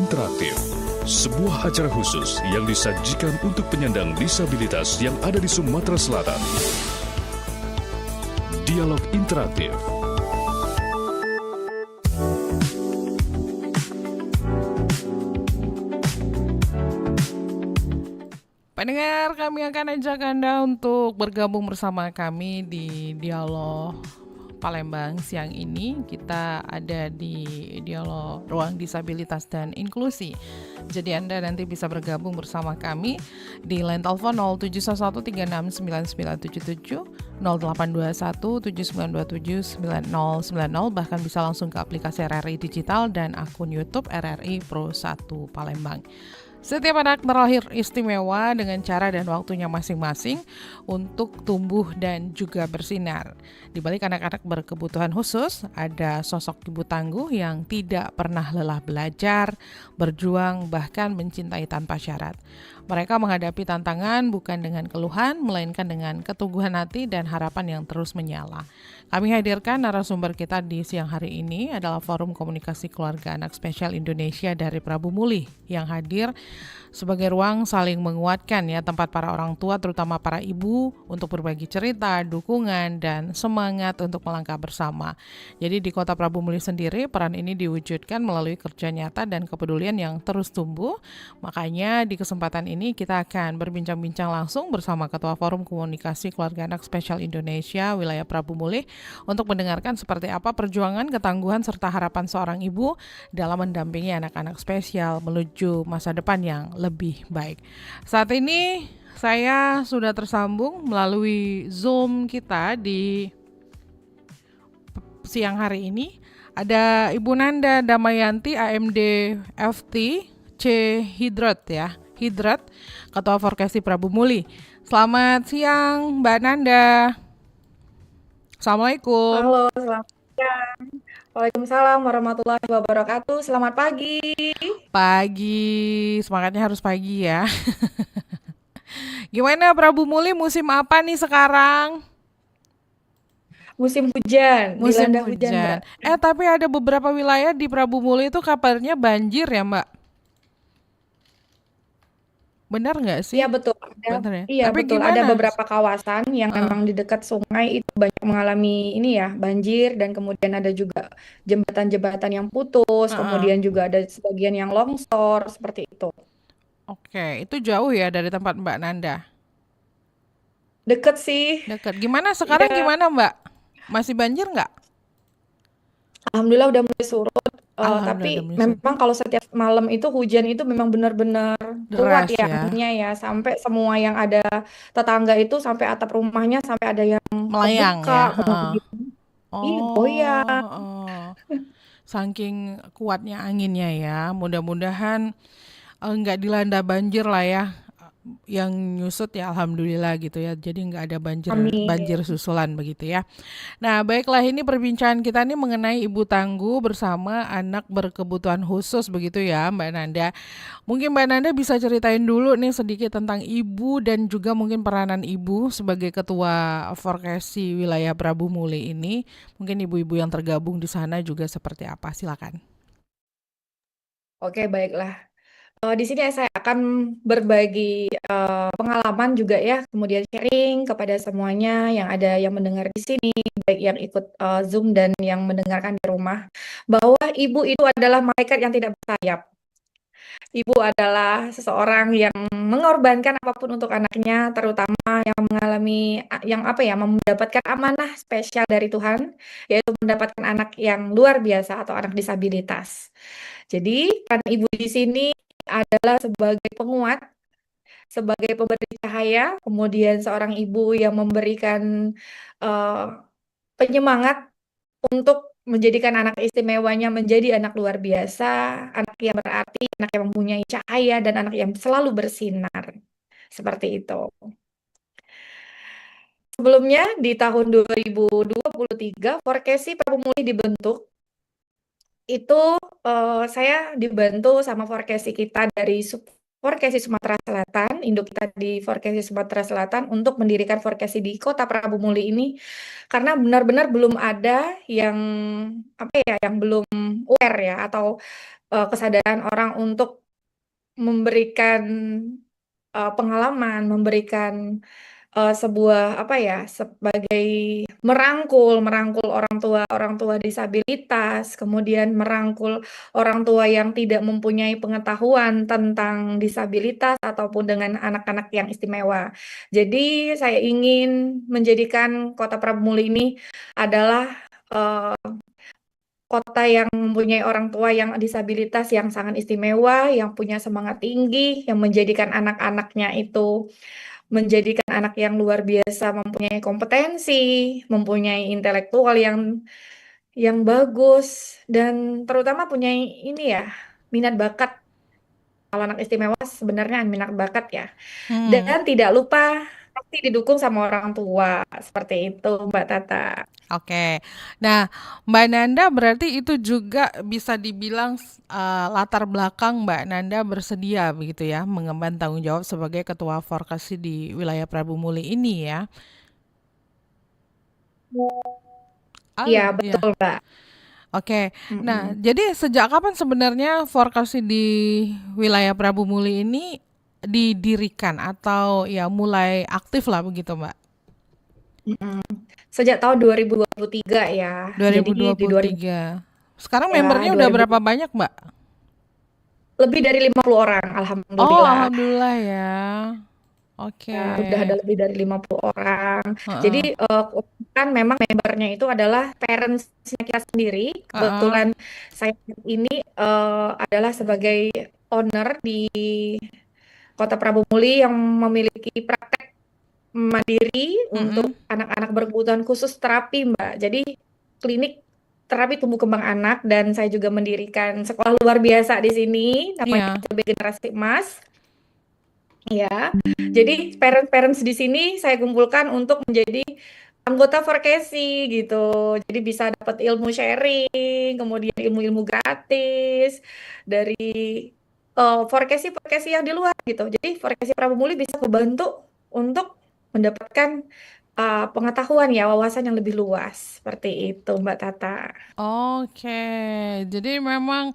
Interaktif, sebuah acara khusus yang disajikan untuk penyandang disabilitas yang ada di Sumatera Selatan. Dialog Interaktif. Pendengar, kami akan ajak Anda untuk bergabung bersama kami di Dialog Palembang. Siang ini kita ada di Dialog Ruang Disabilitas dan Inklusi. Jadi Anda nanti bisa bergabung bersama kami di line telepon 0711369977, 082179279090, bahkan bisa langsung ke aplikasi RRI Digital dan akun YouTube RRI Pro 1 Palembang. Setiap anak terlahir istimewa dengan cara dan waktunya masing-masing untuk tumbuh dan juga bersinar. Di balik anak-anak berkebutuhan khusus, ada sosok ibu tangguh yang tidak pernah lelah belajar, berjuang, bahkan mencintai tanpa syarat. Mereka menghadapi tantangan bukan dengan keluhan, melainkan dengan keteguhan hati dan harapan yang terus menyala. Kami hadirkan narasumber kita di siang hari ini adalah Forum Komunikasi Keluarga Anak Spesial Indonesia dari Prabu Muli yang hadir sebagai ruang saling menguatkan ya, tempat para orang tua terutama para ibu untuk berbagi cerita, dukungan, dan semangat untuk melangkah bersama. Jadi di Kota Prabu Muli sendiri peran ini diwujudkan melalui kerja nyata dan kepedulian yang terus tumbuh. Makanya di kesempatan ini kita akan berbincang-bincang langsung bersama Ketua Forum Komunikasi Keluarga Anak Spesial Indonesia wilayah Prabu Muli untuk mendengarkan seperti apa perjuangan, ketangguhan, serta harapan seorang ibu dalam mendampingi anak-anak spesial menuju masa depan yang lebih baik. Saat ini saya sudah tersambung melalui Zoom kita di siang hari ini. Ada Ibu Nanda Damayanti, AMD FT C Hidrat ya, Hidrat, Ketua Advokasi Prabu Muli. Selamat siang Mbak Nanda. Assalamualaikum. Halo, selamat siang. Waalaikumsalam warahmatullahi wabarakatuh. Selamat pagi. Pagi, semangatnya harus pagi ya. Gimana Prabu Muli, musim apa nih sekarang? Musim hujan, Musim dilanda hujan, hujan. Mbak. Tapi ada beberapa wilayah di Prabu Muli itu kabarnya banjir ya Mbak? Benar nggak sih? Iya betul, Benar ya? iya Tapi betul. Ada gimana? beberapa kawasan yang Heeh. memang di dekat sungai itu banyak mengalami ini ya, banjir dan kemudian ada juga jembatan-jembatan yang putus, Heeh. kemudian juga ada sebagian yang longsor seperti itu. Oke, itu jauh ya dari tempat Mbak Nanda? Deket sih. Dekat. Gimana sekarang Iya, gimana Mbak? Masih banjir nggak? alhamdulillah udah mulai surut. Alhamdulillah Tapi udah menyusut. memang kalau setiap malam itu hujan itu memang benar-benar kuat Deras ya ya. anginnya ya, sampai semua yang ada tetangga itu sampai atap rumahnya sampai ada yang Melayang kebuka ya. Heeh. kemudian ih Oh, goyang. heeh. Saking kuatnya anginnya ya. Mudah-mudahan nggak dilanda banjir lah ya. Yang nyusut ya alhamdulillah gitu ya. Jadi nggak ada banjir Amin. susulan begitu ya. Nah, baiklah, ini perbincangan kita nih mengenai ibu tangguh bersama anak berkebutuhan khusus begitu ya, Mbak Nanda. Mungkin Mbak Nanda bisa ceritain dulu nih sedikit tentang ibu dan juga mungkin peranan ibu sebagai ketua advokasi wilayah Prabu Muli ini. Mungkin ibu-ibu yang tergabung di sana juga seperti apa? Silakan. Oke, baiklah. Di sini saya akan berbagi pengalaman juga ya, kemudian sharing kepada semuanya yang ada yang mendengar di sini, baik yang ikut Zoom dan yang mendengarkan di rumah, bahwa ibu itu adalah malaikat yang tidak bersayap. Ibu adalah seseorang yang mengorbankan apapun untuk anaknya, terutama yang mengalami yang apa ya, mendapatkan amanah spesial dari Tuhan, yaitu mendapatkan anak yang luar biasa atau anak disabilitas. Jadi, peran ibu di sini adalah sebagai penguat, sebagai pemberi cahaya, kemudian seorang ibu yang memberikan eh, penyemangat untuk menjadikan anak istimewanya menjadi anak luar biasa, anak yang berarti, anak yang mempunyai cahaya, dan anak yang selalu bersinar. Seperti itu. Sebelumnya, di tahun 2023, Forkesi Prabu Muli dibentuk. Itu saya dibantu sama Forkesi kita dari Forkesi Sumatera Selatan, induk kita di Forkesi Sumatera Selatan untuk mendirikan Forkesi di Kota Prabu Muli ini karena benar-benar belum ada yang apa ya, yang belum aware ya atau kesadaran orang untuk memberikan pengalaman, memberikan sebuah apa ya, sebagai merangkul orang tua disabilitas, kemudian merangkul orang tua yang tidak mempunyai pengetahuan tentang disabilitas ataupun dengan anak-anak yang istimewa. Jadi saya ingin menjadikan Kota Prabu Muli ini adalah kota yang mempunyai orang tua yang disabilitas yang sangat istimewa, yang punya semangat tinggi, yang menjadikan anak-anaknya itu menjadikan anak yang luar biasa, mempunyai kompetensi, mempunyai intelektual yang bagus, dan terutama punya ini ya, minat bakat. Kalau anak istimewa sebenarnya minat bakat ya. Hmm. Dan tidak lupa pasti didukung sama orang tua. Seperti itu, Mbak Tata. Oke, nah Mbak Nanda berarti itu juga bisa dibilang latar belakang Mbak Nanda bersedia begitu ya mengemban tanggung jawab sebagai ketua Forkasi di wilayah Prabu Muli ini ya. Iya, Halo, ya. betul, Mbak. Oke, nah Mm-mm. jadi sejak kapan sebenarnya Forkasi di wilayah Prabu Muli ini didirikan atau ya mulai aktif lah begitu Mbak? Mm-mm. Sejak tahun 2023 ya. Jadi di 2000 2023. Sekarang ya, membernya udah 2000 berapa banyak Mbak? lebih dari 50 orang, Oh, alhamdulillah. alhamdulillah ya. Oke. Ya, udah ada lebih dari 50 orang. Jadi Heeh, kan memang membernya itu adalah parents-nya kita sendiri. heeh. Kebetulan saya ini adalah sebagai owner di Kota Prabu Muli yang memiliki praktek mandiri Mm-mm. untuk anak-anak berkebutuhan khusus terapi, Mbak. Jadi klinik terapi tumbuh kembang anak dan saya juga mendirikan sekolah luar biasa di sini namanya Iya. CB Generasi Emas. Ya, jadi parents-parents di sini saya kumpulkan untuk menjadi anggota Forkesi gitu. Jadi bisa dapat ilmu sharing, kemudian ilmu-ilmu gratis dari Forkesi-Forkesi yang di luar gitu. Jadi Forkesi Prabu Muli bisa membantu untuk mendapatkan pengetahuan ya, wawasan yang lebih luas. Seperti itu, Mbak Tata. Oke. Jadi memang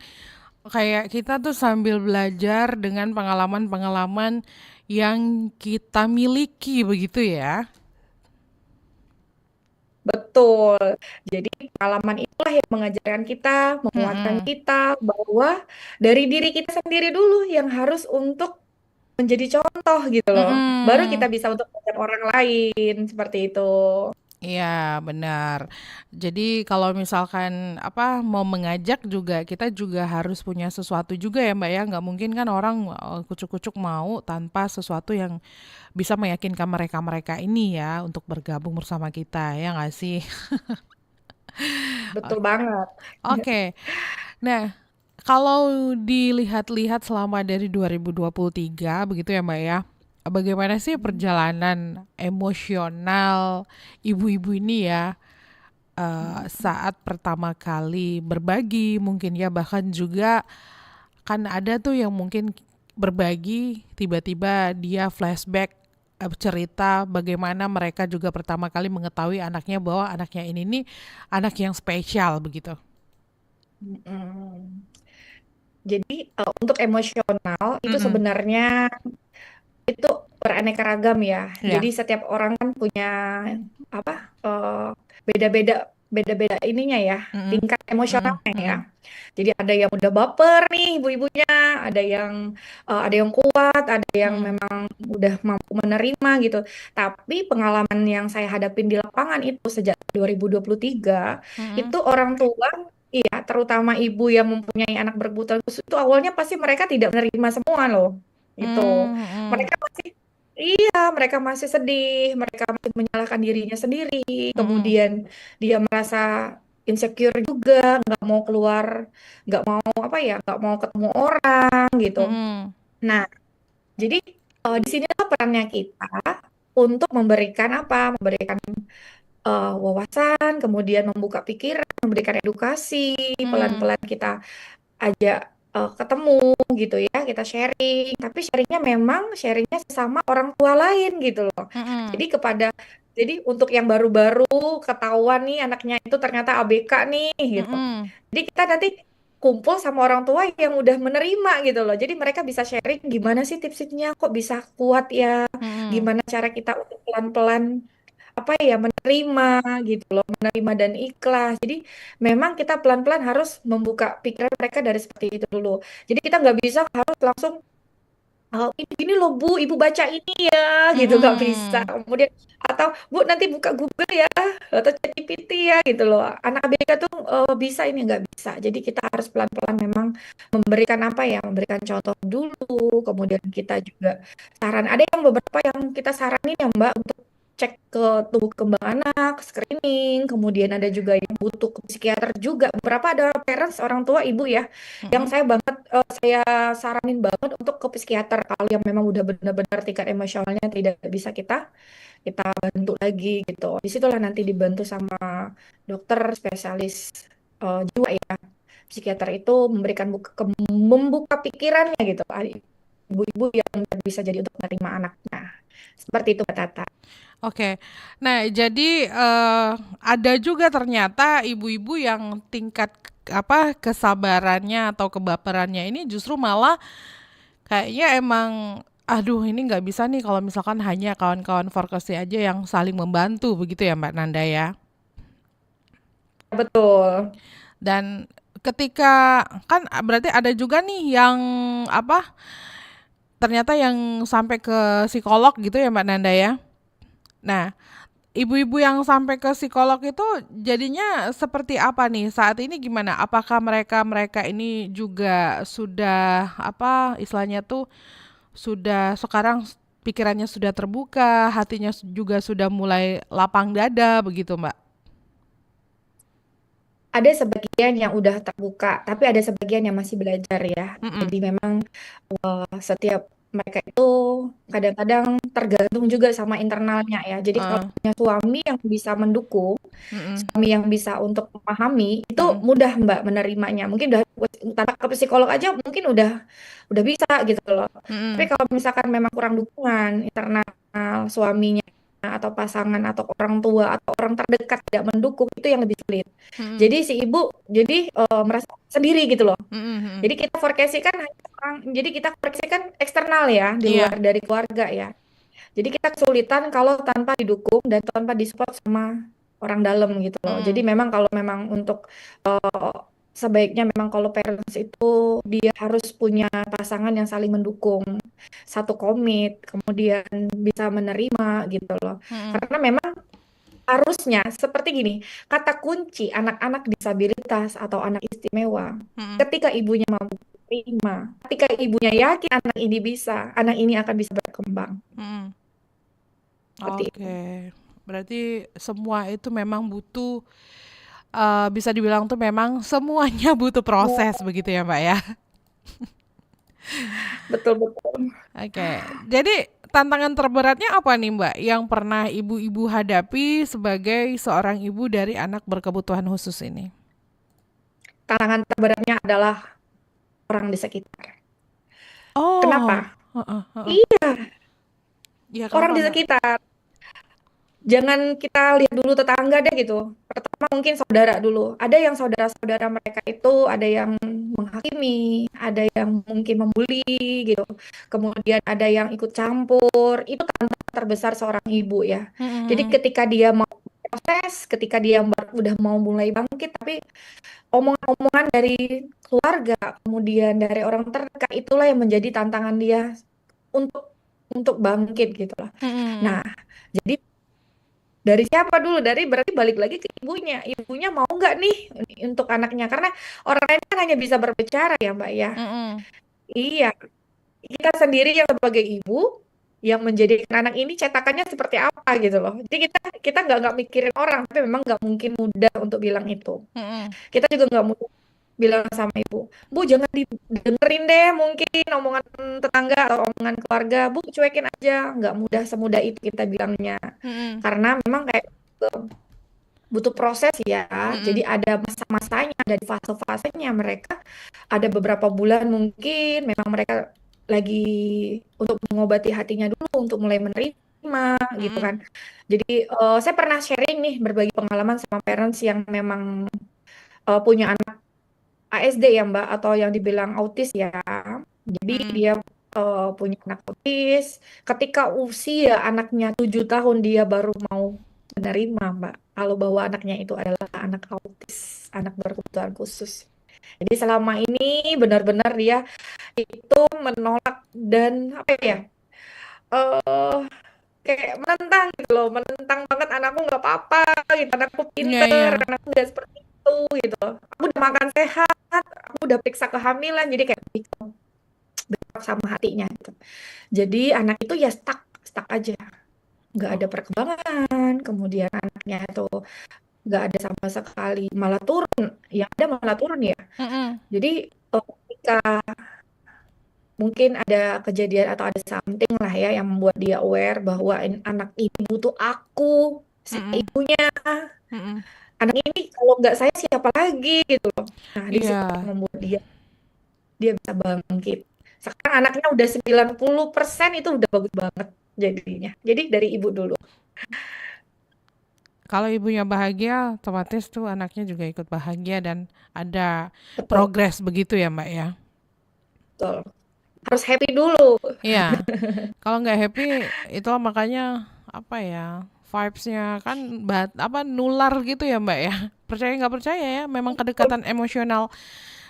kayak kita tuh sambil belajar dengan pengalaman-pengalaman yang kita miliki begitu ya. Betul. Jadi pengalaman itulah yang mengajarkan kita, menguatkan Mm-mm. kita bahwa dari diri kita sendiri dulu yang harus untuk menjadi contoh gitu loh. Baru kita Mm-mm. bisa untuk mengajak orang lain seperti itu. Iya, benar. Jadi kalau misalkan apa mau mengajak juga kita juga harus punya sesuatu juga ya Mbak ya. Nggak mungkin kan orang kucuk-kucuk mau tanpa sesuatu yang bisa meyakinkan mereka-mereka ini ya untuk bergabung bersama kita ya nggak sih? Betul banget. Oke. Nah, kalau dilihat-lihat selama dari 2023 begitu ya Mbak ya. Bagaimana sih perjalanan emosional ibu-ibu ini ya saat pertama kali berbagi mungkin ya bahkan juga kan ada tuh yang mungkin berbagi tiba-tiba dia flashback cerita bagaimana mereka juga pertama kali mengetahui anaknya bahwa anaknya ini nih anak yang spesial begitu. Mm-mm. Jadi untuk emosional itu Mm-mm. sebenarnya itu beraneka ragam ya. Jadi Ya. setiap orang kan punya apa beda-beda beda-beda ininya ya, Mm-mm. tingkat Mm-mm. emosionalnya ya. Mm-mm. Jadi ada yang udah baper nih ibu-ibunya, ada yang kuat, ada yang Mm-mm. memang udah mampu menerima gitu. Tapi pengalaman yang saya hadapin di lapangan itu sejak 2023 Mm-mm. itu orang tua iya, terutama ibu yang mempunyai anak berkebutuhan khusus itu awalnya pasti mereka tidak menerima semua loh. Itu. Mm-mm. Mereka masih iya, mereka masih sedih, mereka masih menyalahkan dirinya sendiri. Mm-mm. Kemudian dia merasa insecure juga, nggak mau keluar, nggak mau apa ya, nggak mau ketemu orang gitu. Mm-mm. Nah, jadi di sinilah perannya kita untuk memberikan apa? Memberikan wawasan, kemudian membuka pikiran, memberikan edukasi, Mm-mm. pelan-pelan kita ajak. ketemu gitu ya, kita sharing, tapi sharingnya memang sharingnya sesama orang tua lain gitu loh. Mm-mm. Jadi jadi untuk yang baru-baru ketahuan nih anaknya itu ternyata ABK nih gitu. Mm-mm. Jadi kita nanti kumpul sama orang tua yang udah menerima gitu loh. Jadi mereka bisa sharing gimana sih tipsnya kok bisa kuat ya, Mm-mm. gimana cara kita untuk pelan-pelan apa ya menerima gitu loh, menerima dan ikhlas. Jadi memang kita pelan-pelan harus membuka pikiran mereka dari seperti itu dulu. Jadi kita nggak bisa harus langsung oh, ini loh Bu, Ibu baca ini ya, gitu nggak bisa. Mm-mm. Kemudian atau Bu nanti buka Google ya, atau ChatGPT ya, gitu loh. Anak ABK tuh bisa ini nggak bisa. Jadi kita harus pelan-pelan memang memberikan apa ya, memberikan contoh dulu. Kemudian kita juga saran. Ada yang beberapa yang kita saranin ya Mbak untuk cek ke tumbuh kembang anak, screening. Kemudian ada juga yang butuh ke psikiater juga. Beberapa ada parents, orang tua, ibu ya, yang Mm-mm. saya saranin banget untuk ke psikiater kalau yang memang udah benar-benar tingkat emosionalnya tidak bisa kita kita bantu lagi gitu. Disitulah nanti dibantu sama dokter spesialis jiwa ya. Psikiater itu membuka pikirannya gitu. Ibu-ibu yang bisa jadi untuk menerima anaknya. Seperti itu, Mbak Tata. Oke, nah jadi ada juga ternyata ibu-ibu yang tingkat kesabarannya atau kebaperannya ini justru malah kayaknya emang aduh ini nggak bisa nih kalau misalkan hanya kawan-kawan vokasi aja yang saling membantu begitu ya Mbak Nanda ya. Betul. Dan ketika kan berarti ada juga nih yang apa ternyata yang sampai ke psikolog gitu ya Mbak Nanda ya. Nah, ibu-ibu yang sampai ke psikolog itu jadinya seperti apa nih? Saat ini gimana? Apakah mereka ini juga sudah apa istilahnya tuh sudah sekarang pikirannya sudah terbuka, hatinya juga sudah mulai lapang dada begitu, Mbak? Ada sebagian yang udah terbuka, tapi ada sebagian yang masih belajar ya. Mm-mm. Jadi memang setiap mereka itu kadang-kadang tergantung juga sama internalnya ya. Jadi kalau Uh, punya suami yang bisa mendukung, mm-mm. suami yang bisa untuk memahami, itu Mm-mm. mudah Mbak menerimanya. Mungkin udah tanpa ke psikolog aja mungkin udah bisa gitu loh. Tapi Mm-mm. kalau misalkan memang kurang dukungan internal suaminya atau pasangan atau orang tua atau orang terdekat tidak mendukung itu yang lebih sulit. Mm-mm. Jadi si ibu jadi merasa sendiri gitu loh. Mm-mm. Jadi kita forecasting kan hanya jadi kita forecasting kan eksternal ya, di luar Iya. dari keluarga ya. Jadi kita kesulitan kalau tanpa didukung dan tanpa disupport sama orang dalam gitu loh. Jadi Mm-mm. memang kalau memang untuk sebaiknya memang kalau parents itu dia harus punya pasangan yang saling mendukung, satu komit, kemudian bisa menerima gitu loh. Mm-mm. Karena memang harusnya seperti gini, kata kunci anak-anak disabilitas atau anak istimewa, Mm-mm. ketika ibunya mampu terima, ketika ibunya yakin anak ini bisa, anak ini akan bisa berkembang. Mm-mm. Seperti itu. Oke. Berarti semua itu memang butuh bisa dibilang tuh memang semuanya butuh proses begitu ya, Mbak ya. Betul betul. Oke, jadi tantangan terberatnya apa nih Mbak yang pernah ibu-ibu hadapi sebagai seorang ibu dari anak berkebutuhan khusus ini? Tantangan terberatnya adalah orang di sekitar. Oh, Kenapa? heeh, heeh. Iya, Iya orang kenapa di Mbak? sekitar. Jangan kita lihat dulu tetangga deh gitu. Pertama mungkin saudara dulu. Ada yang saudara-saudara mereka itu ada yang menghakimi, ada yang mungkin membuli gitu. Kemudian ada yang ikut campur. Itu tantangan terbesar seorang ibu ya. Jadi Mm-mm, ketika dia mau proses, ketika dia udah mau mulai bangkit, tapi omongan-omongan dari keluarga, kemudian dari orang terdekat itulah yang menjadi tantangan dia untuk bangkit gitu loh. mm-mm, Nah, jadi dari siapa dulu? Dari berarti balik lagi ke ibunya. Ibunya mau nggak nih untuk anaknya? Karena orang lain kan hanya bisa berbicara ya, Mbak ya. mm-mm, Iya, kita sendiri yang sebagai ibu yang menjadikan anak ini cetakannya seperti apa gitu loh. Jadi kita kita nggak mikirin orang, tapi memang nggak mungkin mudah untuk bilang itu. mm-mm, Kita juga nggak mudah bilang sama ibu, Bu jangan didengerin deh mungkin omongan tetangga atau omongan keluarga, Bu cuekin aja. Nggak mudah semudah itu kita bilangnya. mm-mm. Karena memang kayak gitu. butuh proses ya. Jadi Mm-mm. ada masa-masanya, ada di fase-fasenya mereka. Ada beberapa bulan mungkin memang mereka lagi untuk mengobati hatinya dulu untuk mulai menerima gitu Mm-mm. kan. Jadi saya pernah sharing nih berbagi pengalaman sama parents yang memang punya anak ASD ya Mbak atau yang dibilang autis ya. Jadi Mm-mm. dia punya anak autis. Ketika usia anaknya 7 tahun dia baru mau menerima Mbak. Kalau bahwa anaknya itu adalah anak autis, anak berkebutuhan khusus. Jadi selama ini benar-benar dia itu menolak dan apa ya? eh Kayak menentang gitu loh, menentang banget anakku nggak apa-apa gitu, anakku Iya, iya. pinter, anakku nggak seperti itu gitu loh. Aku udah makan sehat, aku udah periksa kehamilan, jadi kayak bentrok sama hatinya gitu. Jadi anak itu ya stuck, stuck aja, nggak ada Oh. perkembangan. Kemudian anaknya itu nggak ada sama sekali, malah turun, yang ada malah turun ya. Mm-mm. Jadi ketika mungkin ada kejadian atau ada something lah ya yang membuat dia aware bahwa anak ini butuh aku, si Mm-mm. ibunya. Mm-mm. Anak ini kalau nggak saya siapa lagi gitu loh. Nah, di situ Iya. yang membuat dia bisa bangkit. Sekarang anaknya udah 90% itu udah bagus banget jadinya. Jadi dari ibu dulu. Kalau ibunya bahagia, otomatis tuh anaknya juga ikut bahagia dan ada Betul, progres begitu ya, Mbak ya. betul. Harus happy dulu. Iya. Kalau nggak happy, itu makanya apa ya? Vibes-nya kan apa nular gitu ya, Mbak ya. Percaya nggak percaya ya, memang kedekatan emosional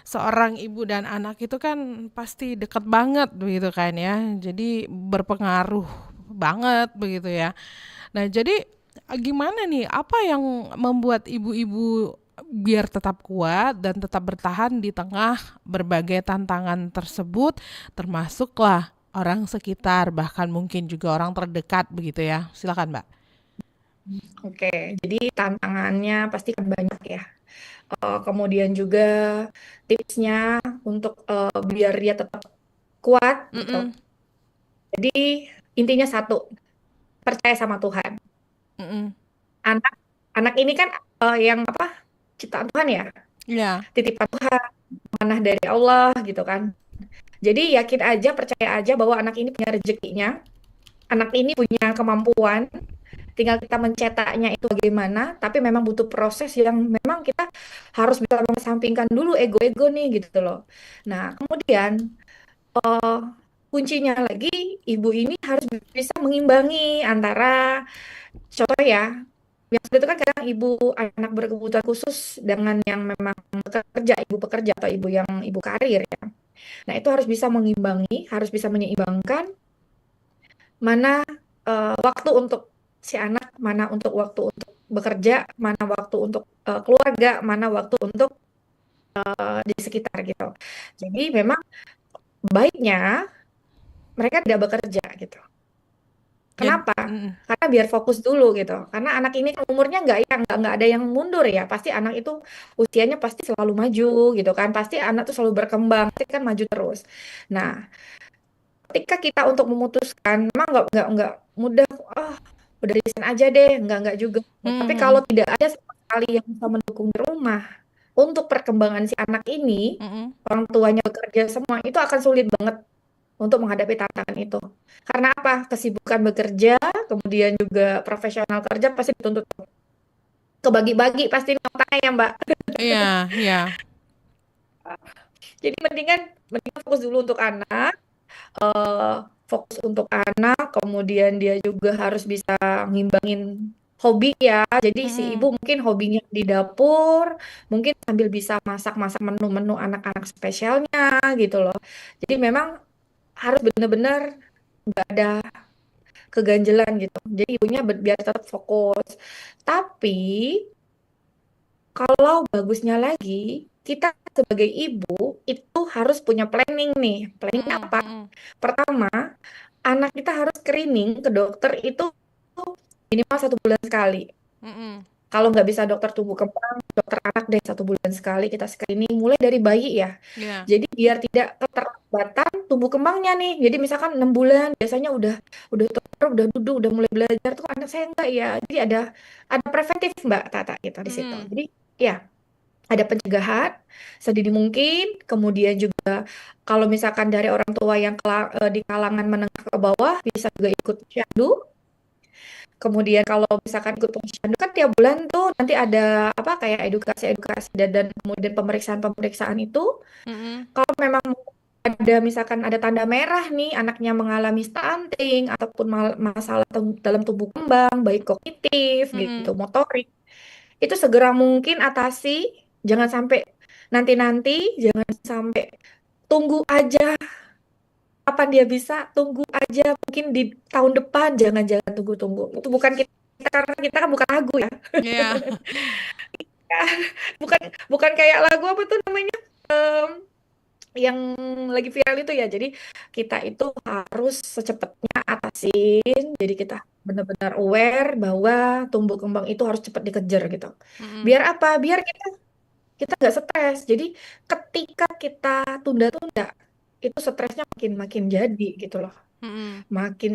seorang ibu dan anak itu kan pasti dekat banget begitu kan ya. Jadi berpengaruh banget begitu ya. Nah, jadi gimana nih? Apa yang membuat ibu-ibu biar tetap kuat dan tetap bertahan di tengah berbagai tantangan tersebut, termasuklah orang sekitar, bahkan mungkin juga orang terdekat begitu ya. Silakan, Mbak. Oke, jadi tantangannya pasti kan banyak ya. Kemudian juga tipsnya untuk biar dia tetap kuat gitu. Mm-mm, Jadi intinya satu, percaya sama Tuhan. mm-mm. Anak anak ini kan yang apa? Ciptaan Tuhan ya, Ya, titipan Tuhan, manah dari Allah gitu kan. Jadi yakin aja, percaya aja bahwa anak ini punya rezekinya, anak ini punya kemampuan, tinggal kita mencetaknya itu bagaimana, tapi memang butuh proses yang memang kita harus bisa mengesampingkan dulu ego-ego nih gitu loh. Nah, kemudian eh, kuncinya lagi ibu ini harus bisa mengimbangi antara contoh ya, yang seperti itu kan kadang ibu anak berkebutuhan khusus dengan yang memang bekerja, ibu pekerja atau ibu yang ibu karir ya. Nah, itu harus bisa mengimbangi, harus bisa menyeimbangkan mana waktu untuk si anak, mana untuk waktu untuk bekerja, mana waktu untuk keluarga, mana waktu untuk di sekitar gitu. Jadi memang baiknya mereka tidak bekerja gitu. jadi, Kenapa? Karena biar fokus dulu gitu. Karena anak ini kan umurnya nggak ada yang mundur ya. Pasti anak itu usianya pasti selalu maju gitu kan. Pasti anak tuh selalu berkembang, pasti kan maju terus. Nah, ketika kita untuk memutuskan, memang nggak mudah. Ah, udah resign aja deh, nggak juga. Tapi kalau tidak ada sama sekali yang bisa mendukung di rumah untuk perkembangan si anak ini, orang tuanya bekerja semua, itu akan sulit banget untuk menghadapi tantangan itu. Karena apa? Kesibukan bekerja, kemudian juga profesional kerja pasti dituntut kebagi-bagi pasti nih otaknya ya Mbak. iya, iya. Jadi mendingan fokus dulu untuk anak, eh, fokus untuk anak, kemudian dia juga harus bisa ngimbangin hobi ya. Jadi si ibu Mm-mm. mungkin hobinya di dapur, mungkin sambil bisa masak-masak menu-menu anak-anak spesialnya gitu loh. Jadi memang harus benar-benar nggak ada keganjelan gitu. Jadi ibunya biar tetap fokus. Tapi kalau bagusnya lagi, kita sebagai ibu itu harus punya planning nih. Planningnya Mm-mm. apa? Mm-mm. Pertama, anak kita harus screening ke dokter itu minimal 1 bulan sekali. Mm-mm. Kalau nggak bisa dokter tumbuh kembang, dokter anak deh 1 bulan sekali kita screening mulai dari bayi ya. Iya. Jadi biar tidak keterlambatan tumbuh kembangnya nih. Jadi misalkan 6 bulan biasanya udah udah duduk, udah mulai belajar tuh anak saya enggak ya. Jadi ada preventif Mbak Tata gitu di situ. Mm-mm. Jadi ya ada pencegahan sedini mungkin, kemudian juga kalau misalkan dari orang tua yang di kalangan menengah ke bawah bisa juga ikut posyandu. Kemudian kalau misalkan ikut posyandu kan tiap bulan tuh nanti ada apa kayak edukasi-edukasi dan kemudian pemeriksaan-pemeriksaan itu. Mm-mm. Kalau memang ada misalkan ada tanda merah nih anaknya mengalami stunting ataupun masalah dalam tumbuh kembang baik kognitif gitu, Mm-mm. motorik, itu segera mungkin atasi, jangan sampai nanti-nanti, jangan sampai tunggu aja kapan dia bisa, tunggu aja mungkin di tahun depan, jangan-jangan tunggu-tunggu. Itu bukan kita karena kita kan bukan lagu ya. Iya. Bukan bukan kayak lagu apa tuh namanya? Yang lagi viral itu ya. Jadi kita itu harus secepatnya atasin. Jadi kita benar-benar aware bahwa tumbuh kembang itu harus cepat dikejar gitu. Mm-mm. Biar apa? Biar kita nggak stres. Jadi ketika kita tunda-tunda, itu stresnya makin makin jadi gitu loh. Mm-mm. Makin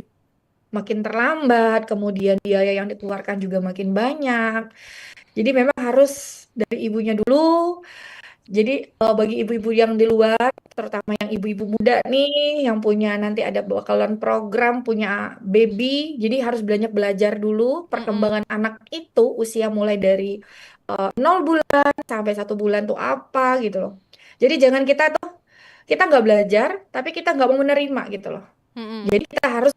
makin terlambat, kemudian biaya yang dikeluarkan juga makin banyak. Jadi memang harus dari ibunya dulu. Jadi bagi ibu-ibu yang di luar, terutama yang ibu-ibu muda nih, yang punya nanti ada bakalan program punya baby, jadi harus banyak belajar dulu Mm-mm. perkembangan anak itu usia mulai dari 0 bulan sampai 1 bulan tuh apa gitu loh. Jadi jangan kita nggak belajar, tapi kita nggak mau menerima gitu loh. Mm-mm. Jadi kita harus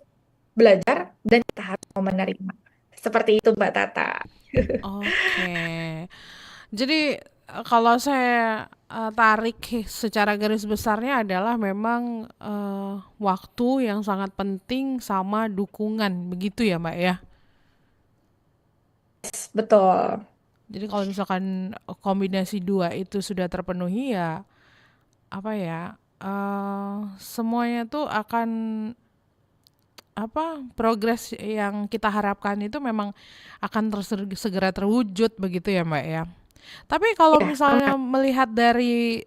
belajar dan kita harus mau menerima. Seperti itu Mbak Tata. Oke. Jadi kalau saya tarik secara garis besarnya adalah memang waktu yang sangat penting sama dukungan, begitu ya Mbak ya. Betul. Jadi kalau misalkan kombinasi dua itu sudah terpenuhi ya apa ya semuanya tuh akan apa progres yang kita harapkan itu memang akan segera terwujud begitu ya Mbak ya. Tapi kalau Ya, misalnya melihat dari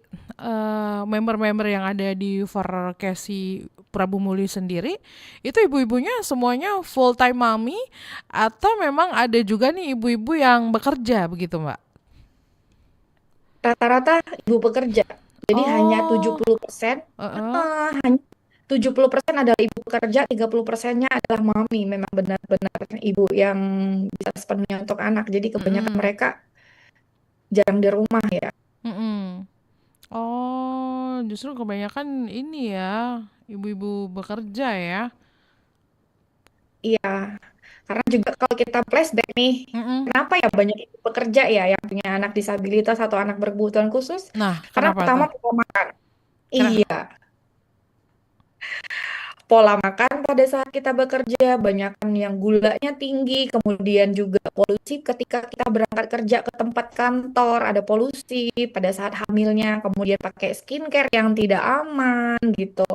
member-member yang ada di Farkasi Prabu Muli sendiri, itu ibu-ibunya semuanya full time mommy atau memang ada juga nih ibu-ibu yang bekerja begitu, Mbak? rata-rata ibu bekerja. Jadi hanya Oh, 70%, heeh. hanya 70% adalah ibu bekerja, 30%-nya adalah mami. Memang benar-benar ibu yang bisa sepenuhnya untuk anak. Jadi kebanyakan Mm-mm. mereka jarang di rumah ya. Mm-mm. Oh, justru kebanyakan ini ya, ibu-ibu bekerja ya. Iya, karena juga kalau kita flashback nih, Mm-mm. kenapa ya banyak ibu bekerja ya yang punya anak disabilitas atau anak berkebutuhan khusus? Nah, Karena kenapa pertama tuh? pola makan. Kena, Iya, pola makan pada saat kita bekerja, banyakkan yang gulanya tinggi, kemudian juga polusi ketika kita berangkat kerja ke tempat kantor, ada polusi pada saat hamilnya, kemudian pakai skincare yang tidak aman gitu.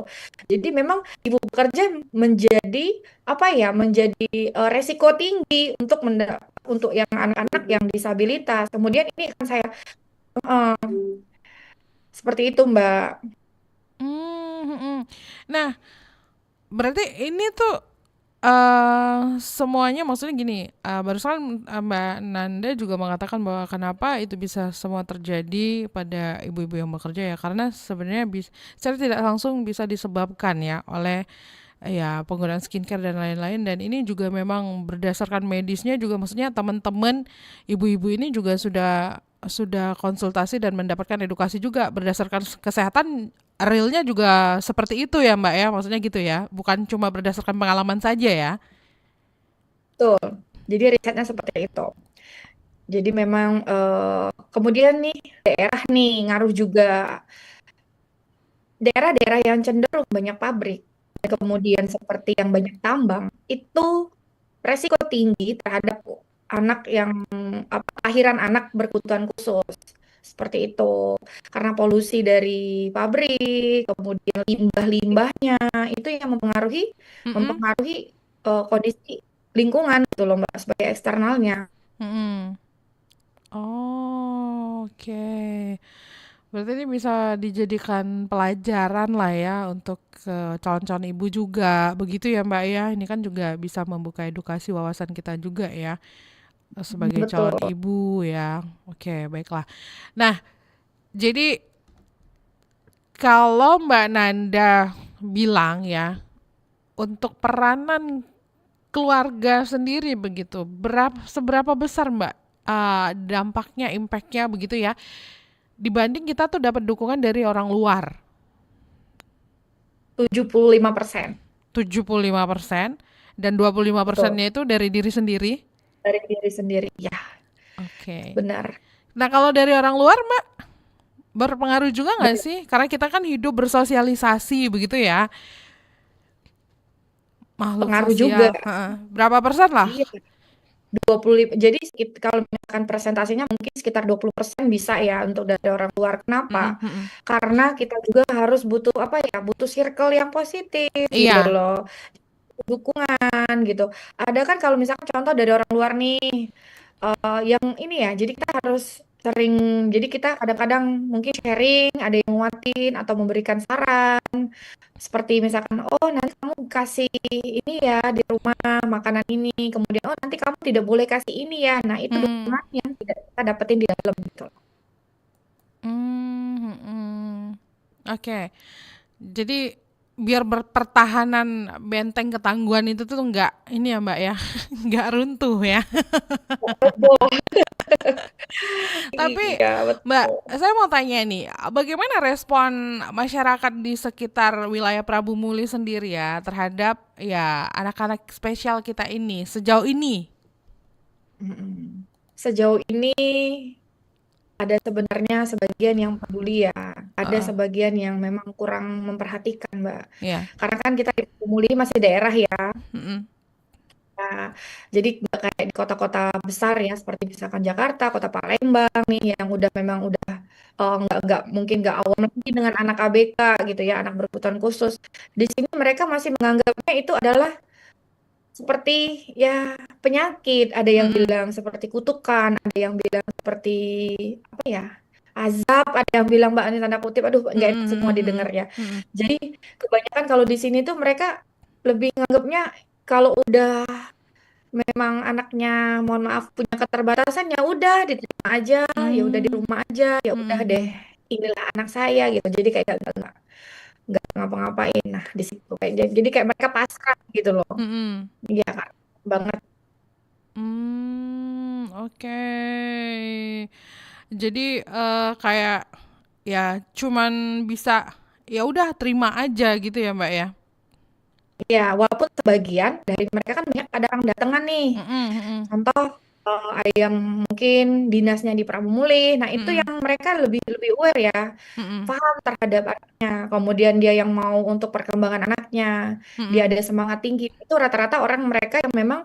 Jadi memang ibu bekerja menjadi apa ya, menjadi resiko tinggi untuk yang anak-anak yang disabilitas. Kemudian ini akan saya seperti itu, Mbak. mm-mm. Nah, berarti ini tuh semuanya maksudnya gini, barusan Mbak Nanda juga mengatakan bahwa kenapa itu bisa semua terjadi pada ibu-ibu yang bekerja ya, karena sebenarnya secara tidak langsung bisa disebabkan ya oleh ya penggunaan skincare dan lain-lain dan ini juga memang berdasarkan medisnya juga maksudnya teman-teman ibu-ibu ini juga sudah konsultasi dan mendapatkan edukasi juga berdasarkan kesehatan realnya juga seperti itu ya Mbak ya maksudnya gitu ya bukan cuma berdasarkan pengalaman saja ya. Betul. Jadi risetnya seperti itu. Jadi memang kemudian nih daerah nih ngaruh juga, daerah-daerah yang cenderung banyak pabrik dan kemudian seperti yang banyak tambang itu resiko tinggi terhadap anak yang kelahiran anak berkebutuhan khusus seperti itu karena polusi dari pabrik kemudian limbah-limbahnya itu yang mempengaruhi Mm-mm, mempengaruhi kondisi lingkungan gitu loh Mbak sebagai eksternalnya. mm-mm. Oh, oke. Berarti ini bisa dijadikan pelajaran lah ya untuk calon-calon ibu juga. Begitu ya Mbak ya. Ini kan juga bisa membuka edukasi wawasan kita juga ya sebagai calon Betul. ibu ya. Oke, baiklah. Nah, jadi kalau Mbak Nanda bilang ya, untuk peranan keluarga sendiri begitu, seberapa besar Mbak dampaknya, impactnya begitu ya, dibanding kita tuh dapat dukungan dari orang luar? 75%. 75% dan 25 Betul. persennya itu dari diri sendiri. Dari diri sendiri. Ya, Oke. benar. Nah kalau dari orang luar Mbak, berpengaruh juga nggak Dari sih? Karena kita kan hidup bersosialisasi begitu ya, makhluk pengaruh juga. sosial. Heeh. Berapa persen lah? Iya. 25. Jadi kalau misalkan presentasinya mungkin sekitar 20% bisa ya untuk dari orang luar. Mm-mm, Kenapa? mm-mm. Karena kita juga harus butuh apa ya? Butuh circle yang positif gitu Iya. loh. Dukungan gitu. Ada kan kalau misalkan contoh dari orang luar nih, yang ini ya, jadi kita harus sering, jadi kita kadang-kadang mungkin sharing, ada yang nguatin atau memberikan saran, seperti misalkan, oh nanti kamu kasih ini ya di rumah makanan ini, kemudian oh nanti kamu tidak boleh kasih ini ya, nah itu Mm-mm. dukungan yang tidak kita dapetin di dalam gitu. Mm, mm-mm. Oke. Jadi biar berpertahanan benteng ketangguhan itu tuh nggak ini ya Mbak ya, nggak runtuh ya. Betul. Tapi Iya, Mbak, betul. saya mau tanya nih, bagaimana respon masyarakat di sekitar wilayah Prabu Muli sendiri ya terhadap ya anak-anak spesial kita ini sejauh ini? Mm-mm. Sejauh ini ada sebenarnya sebagian yang peduli ya, ada Heeh, sebagian yang memang kurang memperhatikan, Mbak. ya, Karena kan kita di Muli masih daerah ya. mm-mm, Nah, jadi nggak kayak di kota-kota besar ya, seperti misalkan Jakarta, kota Palembang nih, yang udah memang udah nggak mungkin nggak awam lagi dengan anak ABK gitu ya, anak berkebutuhan khusus. Di sini mereka masih menganggapnya itu adalah seperti ya penyakit, ada yang mm-mm, bilang seperti kutukan, ada yang bilang seperti apa ya, azab, ada yang bilang mbak ini tanda kutip, aduh nggak enak semua mm-mm, didengar mm-mm, ya. mm-mm, Jadi kebanyakan kalau di sini tuh mereka lebih nganggapnya kalau udah memang anaknya mohon maaf punya keterbatasan ya udah diterima aja, ya udah di mm, rumah aja, ya udah deh mm-mm, inilah anak saya gitu. Jadi kayak nggak ngapa-ngapain. Nah di situ kayak jadi kayak mereka pasrah gitu loh. mm-mm. Iya kan banget. Oke. Jadi kayak ya cuman bisa ya udah terima aja gitu ya Mbak ya. Ya, walaupun sebagian dari mereka kan banyak ada orang datangan nih. Mm-mm, mm-mm, Contoh ada yang mungkin dinasnya di Prabu Mulih. Nah, itu mm-mm, yang mereka lebih lebih aware ya, mm-mm, paham terhadap anaknya. Kemudian dia yang mau untuk perkembangan anaknya, dia mm-mm, ada semangat tinggi. Itu rata-rata orang mereka yang memang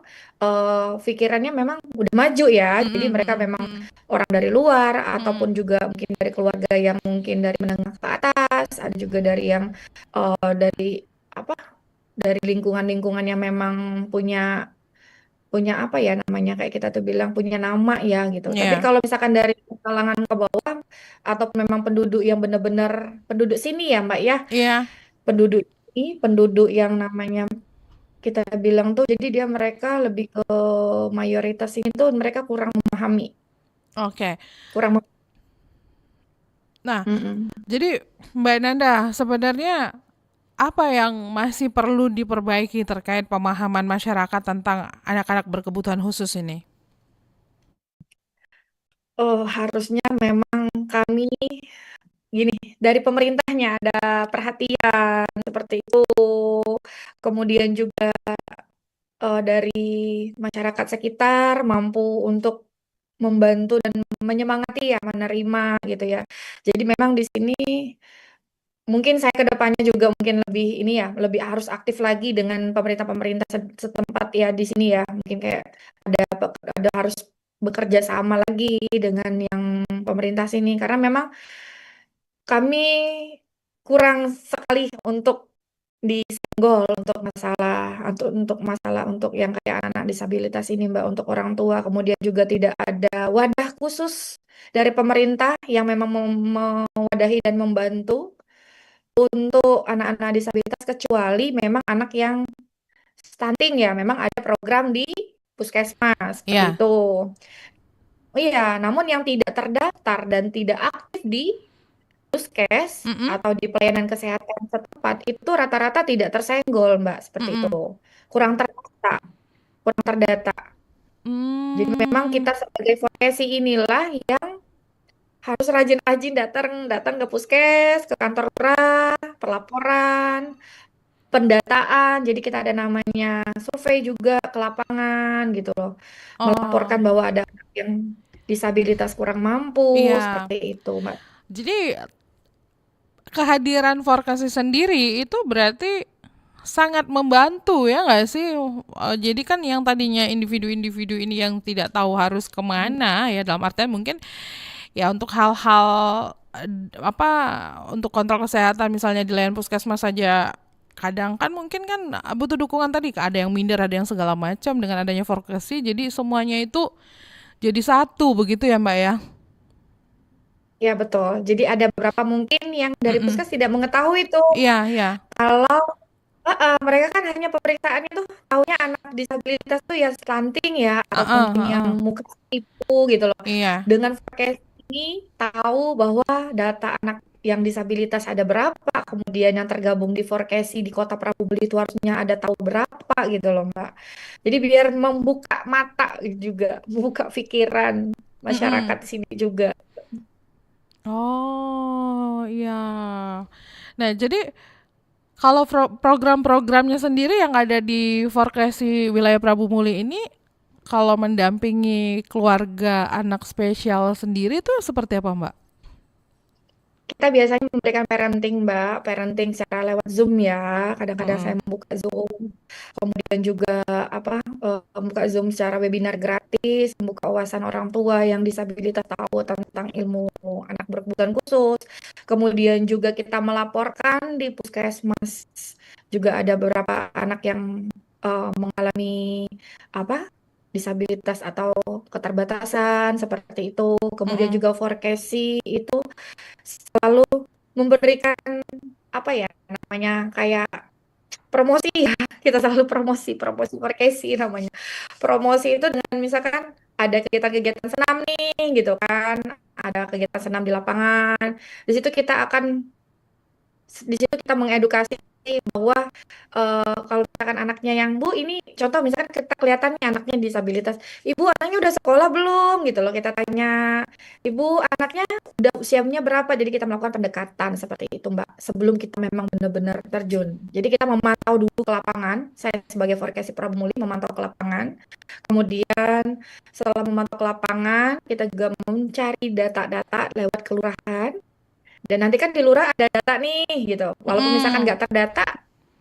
pikirannya memang udah maju ya. Jadi mm-mm, mereka mm-mm, memang mm-mm, orang dari luar ataupun mm-mm. juga mungkin dari keluarga yang mungkin dari menengah ke atas, ada juga dari yang dari apa dari lingkungan-lingkungan yang memang punya punya apa ya namanya kayak kita tuh bilang punya nama ya gitu. Tapi Iya, kalau misalkan dari kalangan ke bawah atau memang penduduk yang benar-benar penduduk sini ya Mbak ya, iya, penduduk ini penduduk yang namanya kita bilang tuh jadi dia mereka lebih ke mayoritas ini tuh mereka kurang memahami, oke. kurang Nah, Mm-mm. jadi Mbak Nanda sebenarnya apa yang masih perlu diperbaiki terkait pemahaman masyarakat tentang anak-anak berkebutuhan khusus ini? Oh, harusnya memang kami gini dari pemerintahnya ada perhatian seperti itu. Kemudian juga dari masyarakat sekitar mampu untuk membantu dan menyemangati ya menerima gitu ya. Jadi memang di sini mungkin saya ke depannya juga mungkin lebih ini ya lebih harus aktif lagi dengan pemerintah-pemerintah setempat ya di sini ya. Mungkin kayak ada ada harus bekerja sama lagi dengan yang pemerintah sini karena memang kami kurang sekali untuk disenggol untuk masalah untuk yang kayak anak disabilitas ini Mbak, untuk orang tua. Kemudian juga tidak ada wadah khusus dari pemerintah yang memang mewadahi dan membantu untuk anak-anak disabilitas, kecuali memang anak yang stunting ya, memang ada program di puskesmas seperti Ya. itu. Oh iya, namun yang tidak terdaftar dan tidak aktif di puskes Mm-mm. atau di pelayanan kesehatan setempat itu rata-rata tidak tersenggol, Mbak, seperti itu. Mm-mm. Kurang terdata, kurang terdata. Jadi memang Hmm. kita sebagai vokasi inilah yang harus rajin-rajin datang datang ke puskes, ke kantor lurah, pelaporan, pendataan. Jadi kita ada namanya survei juga ke lapangan gitu loh. Melaporkan Oh, bahwa ada anak yang disabilitas kurang mampu, iya. seperti itu, Mbak. Jadi kehadiran Forkasi sendiri itu berarti sangat membantu ya nggak sih? Jadi kan yang tadinya individu-individu ini yang tidak tahu harus kemana ya dalam artian mungkin ya untuk hal-hal apa untuk kontrol kesehatan misalnya di layanan puskesmas saja kadang kan mungkin kan butuh dukungan tadi ada yang minder ada yang segala macam dengan adanya Forkasi jadi semuanya itu jadi satu begitu ya Mbak ya? Ya, betul. Jadi ada beberapa mungkin yang dari Mm-mm. puskes tidak mengetahui tuh Iya iya. kalau mereka kan hanya pemeriksaan itu taunya anak disabilitas tuh ya stunting ya atau Heeh, mungkin yang heeh. muka tipu gitu loh. Iya. Dengan Vokes ini tahu bahwa data anak yang disabilitas ada berapa, kemudian yang tergabung di Forkesi di Kota Prabu Beli itu harusnya ada tahu berapa gitu loh Mbak. Jadi biar membuka mata juga, membuka pikiran masyarakat Mm-mm. di sini juga. Oh iya. Nah jadi kalau program-programnya sendiri yang ada di Forkesi wilayah Prabu Muli ini, kalau mendampingi keluarga anak spesial sendiri tuh seperti apa, Mbak? Kita biasanya memberikan parenting, Mbak, parenting secara lewat Zoom ya. Kadang-kadang saya Mm-mm. membuka Zoom, kemudian juga membuka Zoom secara webinar gratis, membuka wawasan orang tua yang disabilitas tahu tentang ilmu anak berkebutuhan khusus. Kemudian juga kita melaporkan di puskesmas juga ada beberapa anak yang mengalami apa disabilitas atau keterbatasan seperti itu. Kemudian Mm-mm. juga Forkesi itu selalu memberikan apa ya namanya kayak promosi ya, kita selalu promosi promosi Forkesi namanya. Promosi itu dengan misalkan ada kegiatan-kegiatan senam nih gitu kan, ada kegiatan senam di lapangan, di situ kita akan di situ kita mengedukasi bahwa kalau misalkan anaknya yang Bu ini contoh misalkan kita kelihatan nih anaknya disabilitas, Ibu anaknya udah sekolah belum gitu loh, kita tanya Ibu anaknya udah usianya berapa, jadi kita melakukan pendekatan seperti itu Mbak sebelum kita memang benar-benar terjun. Jadi kita memantau dulu ke lapangan, saya sebagai Forkesi Prabu Muli memantau ke lapangan, kemudian setelah memantau ke lapangan kita juga mencari data-data lewat kelurahan. Dan nanti kan di lurah ada data nih gitu. Walaupun misalkan Mm-mm. nggak terdata,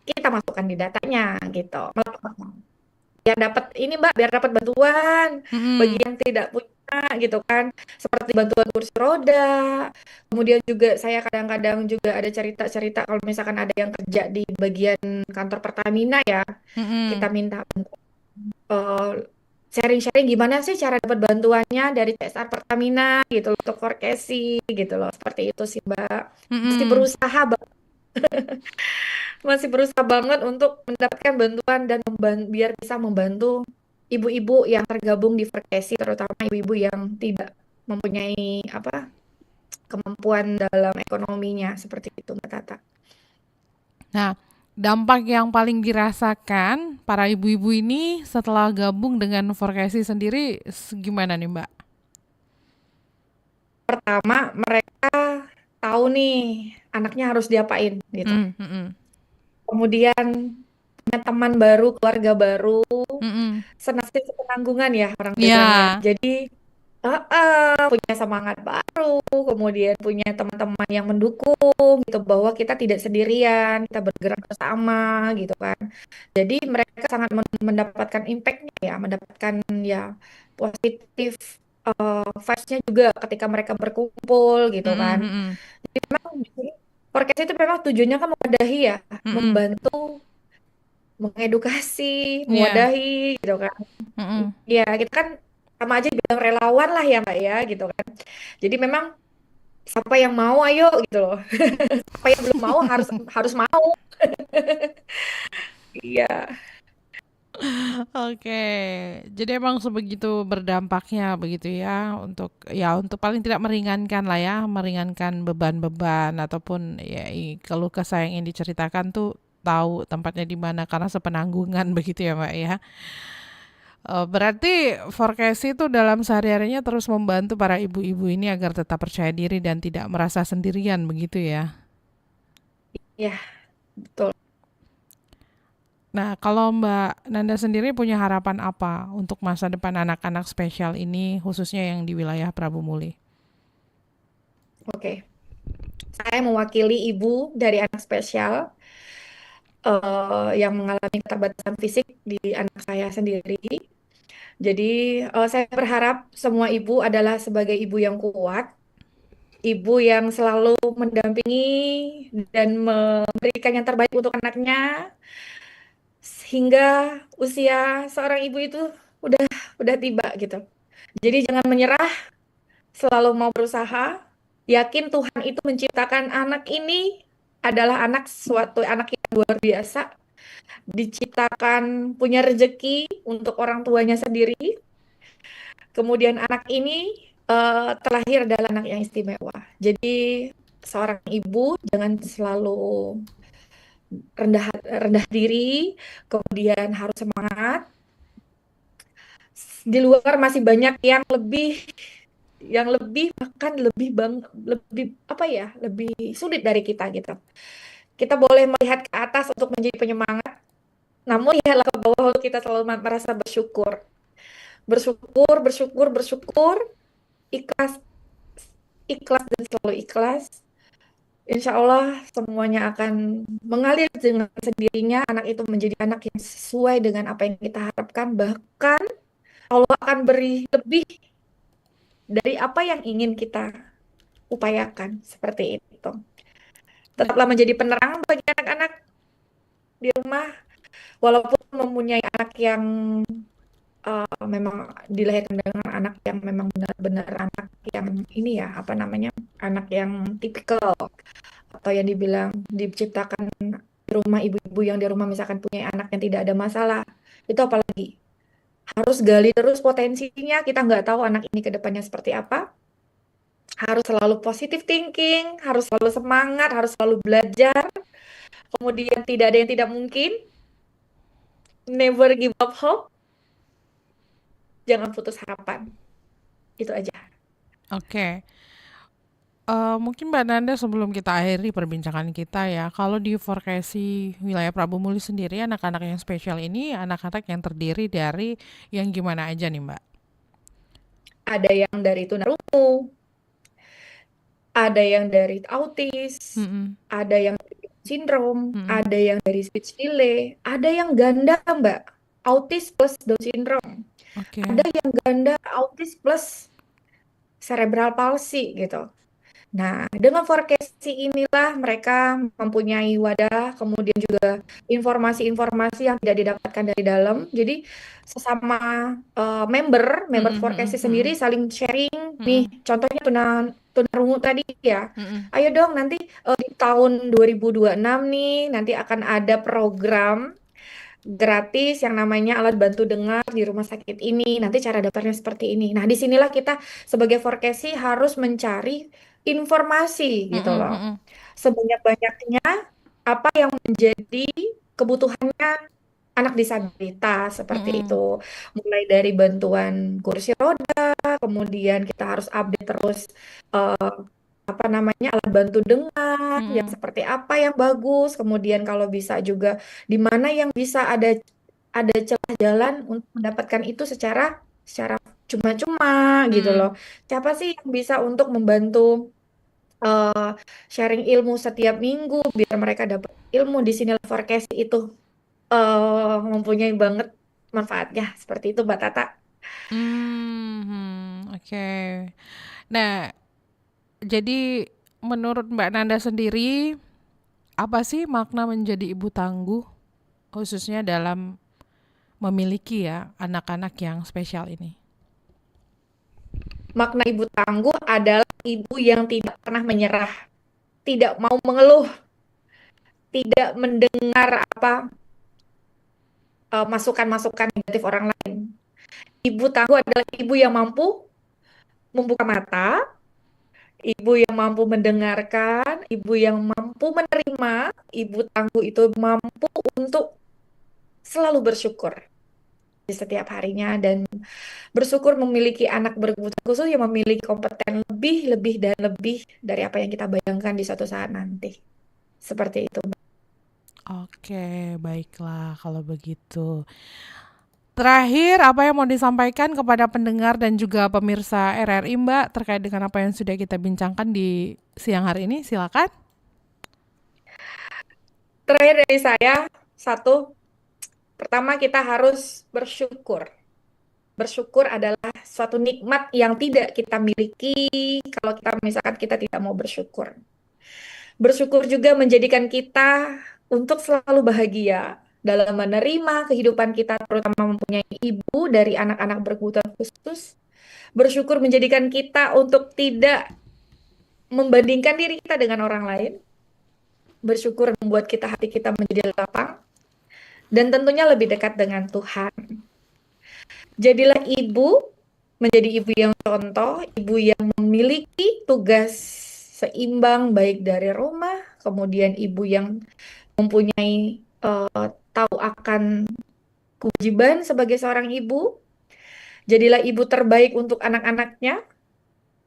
kita masukkan di datanya gitu. Biar dapat ini Mbak, biar dapat bantuan bagi Mm-mm. yang tidak punya gitu kan. Seperti bantuan kursi roda. Kemudian juga saya kadang-kadang juga ada cerita-cerita kalau misalkan ada yang kerja di bagian kantor Pertamina ya, kita Mm-mm. minta eh, sharing-sharing gimana sih cara dapat bantuannya dari CSR Pertamina gitu loh, untuk Forkesi gitu loh. Seperti itu sih Mbak. Masih Mm-mm. berusaha masih berusaha banget untuk mendapatkan bantuan dan biar bisa membantu ibu-ibu yang tergabung di Verkesi, terutama ibu-ibu yang tidak mempunyai kemampuan dalam ekonominya seperti itu Mbak Tata. Nah, dampak yang paling dirasakan para ibu-ibu ini setelah gabung dengan Forkesi sendiri gimana nih, Mbak? Pertama, mereka tahu nih anaknya harus diapain gitu. Mm-mm. Kemudian punya teman baru, keluarga baru, Mm-mm. senasib sepenanggungan ya orang bilangnya. Ya. Jadi punya semangat baru, kemudian punya teman-teman yang mendukung gitu bahwa kita tidak sendirian, kita bergerak bersama gitu kan. Jadi mereka sangat mendapatkan impact-nya ya, mendapatkan ya positif vibes-nya juga ketika mereka berkumpul gitu kan. Mm-mm. Mm-mm. Jadi memang di sini forecast itu memang tujuannya kan mewadahi ya, Mm-mm. membantu, mengedukasi, Iya. mewadahi gitu kan. Mm-mm. Ya, kita kan sama aja bilang relawan lah ya Mbak ya gitu kan. Jadi memang siapa yang mau ayo gitu loh. Siapa yang belum mau harus harus mau. Iya. Oke, jadi emang sebegitu berdampaknya begitu ya untuk paling tidak meringankan lah ya, meringankan beban-beban ataupun ya keluh kesah yang ingin diceritakan tuh tahu tempatnya di mana karena sepenanggungan begitu ya Mbak ya. Berarti Forecast itu dalam sehari-harinya terus membantu para ibu-ibu ini agar tetap percaya diri dan tidak merasa sendirian begitu ya. Ya, betul. Nah, kalau Mbak Nanda sendiri punya harapan apa untuk masa depan anak-anak spesial ini, khususnya yang di wilayah Prabu Muli? Oke. Saya mewakili ibu dari anak spesial yang mengalami keterbatasan fisik di anak saya sendiri. Jadi, saya berharap semua ibu adalah sebagai ibu yang kuat, ibu yang selalu mendampingi dan memberikan yang terbaik untuk anaknya, sehingga usia seorang ibu itu udah udah tiba gitu. Jadi jangan menyerah, selalu mau berusaha, yakin Tuhan itu menciptakan anak ini adalah anak suatu anak yang luar biasa, diciptakan punya rezeki untuk orang tuanya sendiri. Kemudian anak ini terlahir adalah anak yang istimewa. Jadi seorang ibu jangan selalu rendah rendah diri, kemudian harus semangat. Di luar masih banyak yang lebih bahkan lebih apa ya, lebih sulit dari kita gitu. Kita boleh melihat ke atas untuk menjadi penyemangat, namun lihatlah ke bawah untuk kita selalu merasa bersyukur. Bersyukur, bersyukur, bersyukur, ikhlas, ikhlas dan selalu ikhlas. Insya Allah semuanya akan mengalir dengan sendirinya. Anak itu menjadi anak yang sesuai dengan apa yang kita harapkan. Bahkan Allah akan beri lebih dari apa yang ingin kita upayakan. Seperti itu. Tetaplah menjadi penerang bagi anak-anak di rumah. Walaupun mempunyai anak yang memang dilahirkan dengan anak yang memang benar-benar anak yang ini ya, apa namanya, anak yang tipikal. Atau yang dibilang diciptakan di rumah ibu-ibu yang di rumah misalkan punya anak yang tidak ada masalah, itu apalagi harus gali terus potensinya, kita nggak tahu anak ini ke depannya seperti apa, harus selalu positive thinking, harus selalu semangat, harus selalu belajar, kemudian tidak ada yang tidak mungkin, never give up hope, jangan putus harapan, itu aja. Oke, mungkin Mbak Nanda sebelum kita akhiri perbincangan kita ya, kalau di Forkesi wilayah Prabu Muli sendiri, anak-anak yang spesial ini anak-anak yang terdiri dari yang gimana aja nih Mbak? Ada yang dari tunarungu, ada yang dari autis, Mm-mm. ada yang dari sindrom, Mm-mm. ada yang dari speech delay, ada yang ganda, Mbak. Autis plus Down syndrome. Oke. Ada yang ganda autis plus cerebral palsy gitu. Nah, dengan forecasting inilah mereka mempunyai wadah, kemudian juga informasi-informasi yang tidak didapatkan dari dalam. Jadi sesama member Mm-mm. forecasting Mm-mm. sendiri Mm-mm. saling sharing. Nih, Mm-mm. contohnya tunarungu tadi ya. Mm-mm. Ayo dong nanti di tahun 2026 nih nanti akan ada program gratis yang namanya alat bantu dengar di rumah sakit ini. Nanti cara daftarnya seperti ini. Nah, disinilah kita sebagai forecast harus mencari informasi gitu Mm-mm. loh. Mm-mm. Sebanyak-banyaknya apa yang menjadi kebutuhannya anak disabilitas seperti itu. Mm-mm. Mulai dari bantuan kursi roda, kemudian kita harus update terus eh, apa namanya alat bantu dengar yang Mm-mm. seperti apa yang bagus, kemudian kalau bisa juga di mana yang bisa ada celah jalan untuk mendapatkan itu secara secara cuma-cuma gitu loh. Mm-mm. Siapa sih yang bisa untuk membantu eh, sharing ilmu setiap minggu biar mereka dapat ilmu di sini forecast itu mempunyai banget manfaatnya seperti itu Mbak Tata. Oke. Nah, jadi menurut Mbak Nanda sendiri, apa sih makna menjadi ibu tangguh, khususnya dalam memiliki ya anak-anak yang spesial ini? Makna ibu tangguh adalah ibu yang tidak pernah menyerah, tidak mau mengeluh, tidak mendengar masukan-masukan negatif orang lain. Ibu tangguh adalah ibu yang mampu membuka mata, ibu yang mampu mendengarkan, ibu yang mampu menerima. Ibu tangguh itu mampu untuk selalu bersyukur di setiap harinya dan bersyukur memiliki anak berkebutuhan khusus yang memiliki kompeten lebih dan lebih dari apa yang kita bayangkan di suatu saat nanti. Seperti itu. Oke, baiklah kalau begitu. Terakhir, apa yang mau disampaikan kepada pendengar dan juga pemirsa RRI, Mbak, terkait dengan apa yang sudah kita bincangkan di siang hari ini? Silakan. Terakhir dari saya, satu, pertama kita harus bersyukur. Bersyukur adalah suatu nikmat yang tidak kita miliki kalau kita tidak mau bersyukur. Bersyukur juga menjadikan kita untuk selalu bahagia dalam menerima kehidupan kita, terutama mempunyai ibu dari anak-anak berkebutuhan khusus. Bersyukur menjadikan kita untuk tidak membandingkan diri kita dengan orang lain. Bersyukur membuat hati kita menjadi lapang. Dan tentunya lebih dekat dengan Tuhan. Jadilah ibu, menjadi ibu yang contoh, ibu yang memiliki tugas seimbang baik dari rumah, kemudian ibu yang mempunyai tahu akan kewajiban sebagai seorang ibu. Jadilah ibu terbaik untuk anak-anaknya,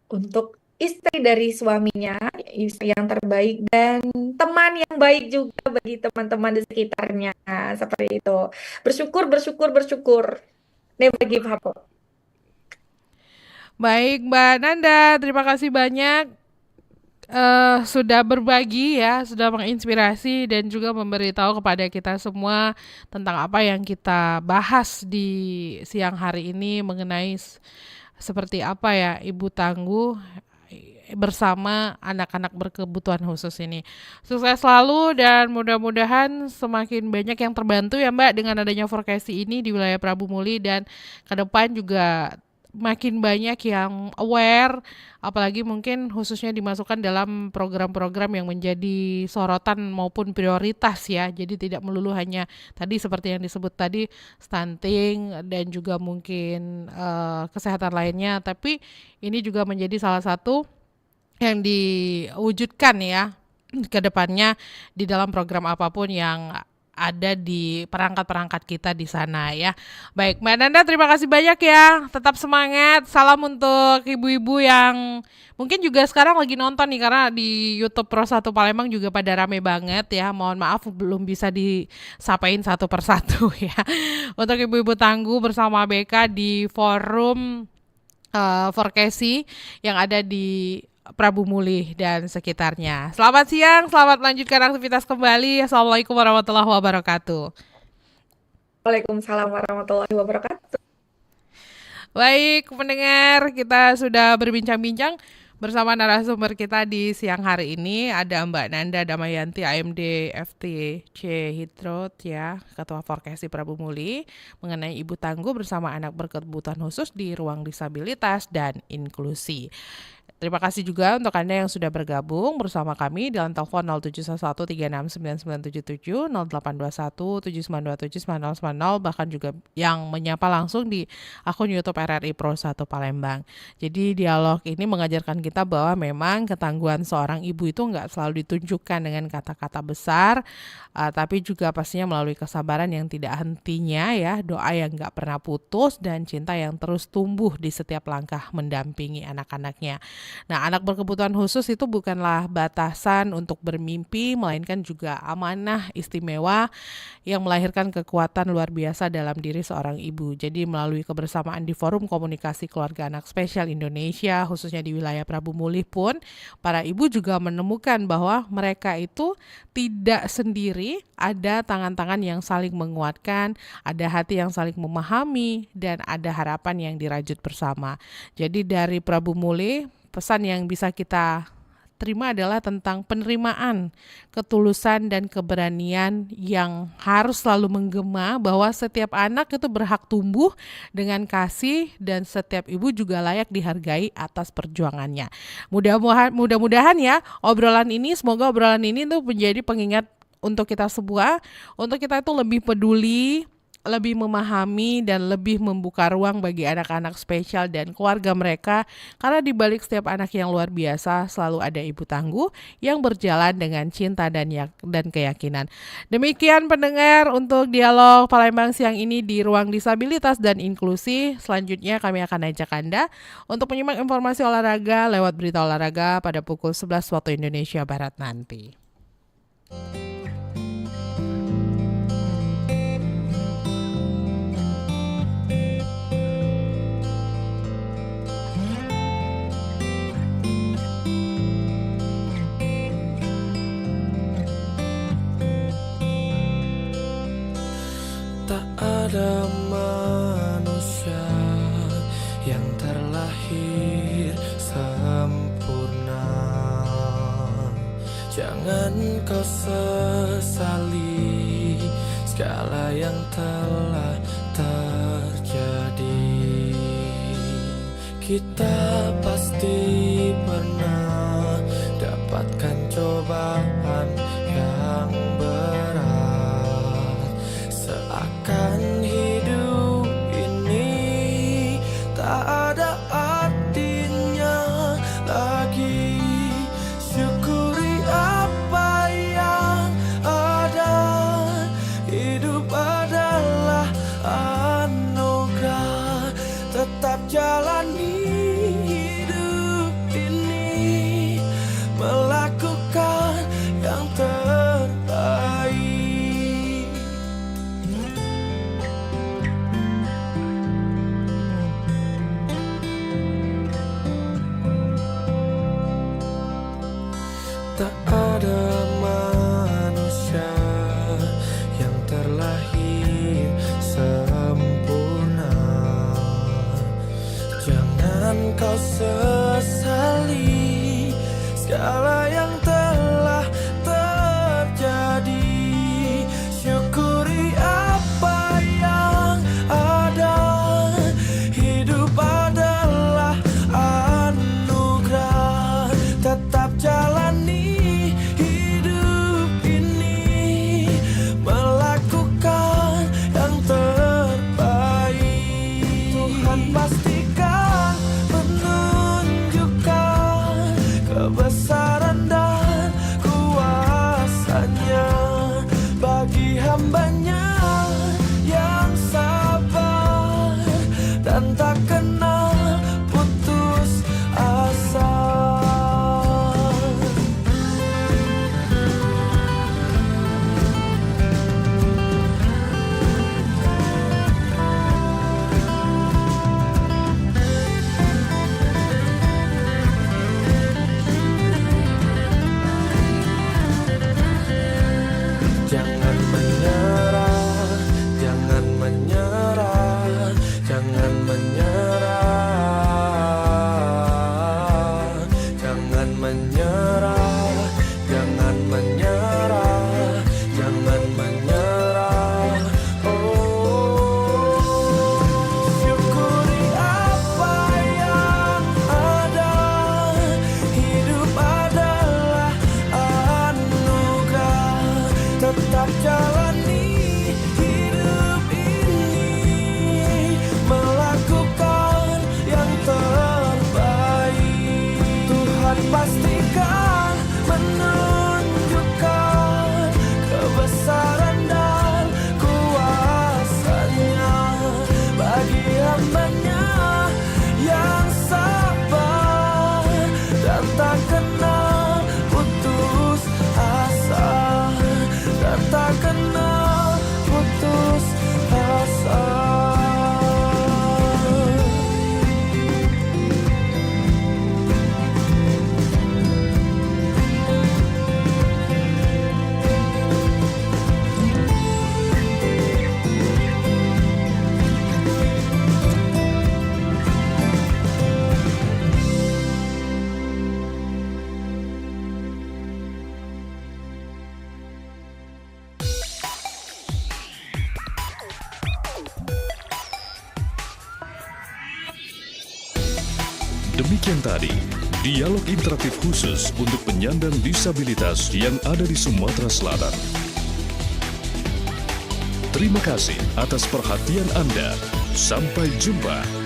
untuk istri dari suaminya, istri yang terbaik, dan teman yang baik juga bagi teman-teman di sekitarnya. Seperti itu. Bersyukur, bersyukur, bersyukur. Never give up. Baik, Mbak Nanda, terima kasih banyak sudah berbagi ya, sudah menginspirasi dan juga memberitahu kepada kita semua tentang apa yang kita bahas di siang hari ini mengenai seperti apa ya ibu tangguh bersama anak-anak berkebutuhan khusus ini. Sukses selalu dan mudah-mudahan semakin banyak yang terbantu ya Mbak dengan adanya vokasi ini di wilayah Prabu Muli, dan ke depan juga makin banyak yang aware, apalagi mungkin khususnya dimasukkan dalam program-program yang menjadi sorotan maupun prioritas ya. Jadi tidak melulu hanya tadi seperti yang disebut tadi stunting dan juga mungkin kesehatan lainnya, tapi ini juga menjadi salah satu yang diwujudkan ya ke depannya di dalam program apapun yang ada di perangkat-perangkat kita di sana ya. Baik, Mbak Nanda, terima kasih banyak ya. Tetap semangat. Salam untuk ibu-ibu yang mungkin juga sekarang lagi nonton nih, karena di YouTube Pro 1 Palembang juga pada rame banget ya. Mohon maaf belum bisa disapain satu persatu ya. Untuk ibu-ibu tangguh bersama BK di forum Forkesi yang ada di Prabu Muli dan sekitarnya. Selamat siang, selamat melanjutkan aktivitas kembali. Assalamualaikum warahmatullahi wabarakatuh. Waalaikumsalam warahmatullahi wabarakatuh. Baik, pendengar, kita sudah berbincang-bincang bersama narasumber kita di siang hari ini. Ada Mbak Nanda Damayanti, AMD FTC Hidrot ya, Ketua Forkesi Prabu Muli, mengenai ibu tangguh bersama anak berkebutuhan khusus di ruang disabilitas dan inklusi. Terima kasih juga untuk Anda yang sudah bergabung bersama kami dalam telepon 0711369977, 082179279090, bahkan juga yang menyapa langsung di akun YouTube RRI Pro 1 Palembang. Jadi dialog ini mengajarkan kita bahwa memang ketangguhan seorang ibu itu nggak selalu ditunjukkan dengan kata-kata besar, tapi juga pastinya melalui kesabaran yang tidak hentinya ya, doa yang nggak pernah putus, dan cinta yang terus tumbuh di setiap langkah mendampingi anak-anaknya. Nah, anak berkebutuhan khusus itu bukanlah batasan untuk bermimpi, melainkan juga amanah istimewa yang melahirkan kekuatan luar biasa dalam diri seorang ibu. Jadi melalui kebersamaan di Forum Komunikasi Keluarga Anak Spesial Indonesia, khususnya di wilayah Prabu Muli pun, para ibu juga menemukan bahwa mereka itu tidak sendiri, ada tangan-tangan yang saling menguatkan, ada hati yang saling memahami, dan ada harapan yang dirajut bersama. Jadi dari Prabu Muli, pesan yang bisa kita terima adalah tentang penerimaan, ketulusan dan keberanian yang harus selalu menggema bahwa setiap anak itu berhak tumbuh dengan kasih dan setiap ibu juga layak dihargai atas perjuangannya. Mudah-mudahan ya semoga obrolan ini tuh menjadi pengingat untuk kita semua, untuk kita itu lebih peduli, lebih memahami dan lebih membuka ruang bagi anak-anak spesial dan keluarga mereka, karena di balik setiap anak yang luar biasa selalu ada ibu tangguh yang berjalan dengan cinta dan keyakinan. Demikian pendengar untuk dialog Palembang siang ini di Ruang Disabilitas dan Inklusi. Selanjutnya kami akan ajak Anda untuk menyimak informasi olahraga lewat berita olahraga pada pukul 11 waktu Indonesia Barat nanti. Tak ada manusia yang terlahir sempurna. Jangan kau sesali segala yang telah terjadi. Kita pasti pernah dapatkan cobaan yang berat. Seakan hidup ini tak ada artinya lagi. Syukuri apa yang ada. Hidup adalah anugerah. Tetap jalani hidup ini, melakukan yang terbaik. Tak ada manusia yang terlahir sempurna. Jangan kau sesali segala yang telah terjadi. Syukuri apa yang ada. Hidup adalah anugerah. Tetap jalani hidup ini, melakukan yang terbaik. Tuhan pastikan menunjukkan kebesaran dan kuasanya bagi hambanya yang sabar dan tak kenal putus asa. Jangan menyerah, jangan menyerah, jangan menyerah. Demikian tadi, dialog interaktif khusus untuk penyandang disabilitas yang ada di Sumatera Selatan. Terima kasih atas perhatian Anda. Sampai jumpa.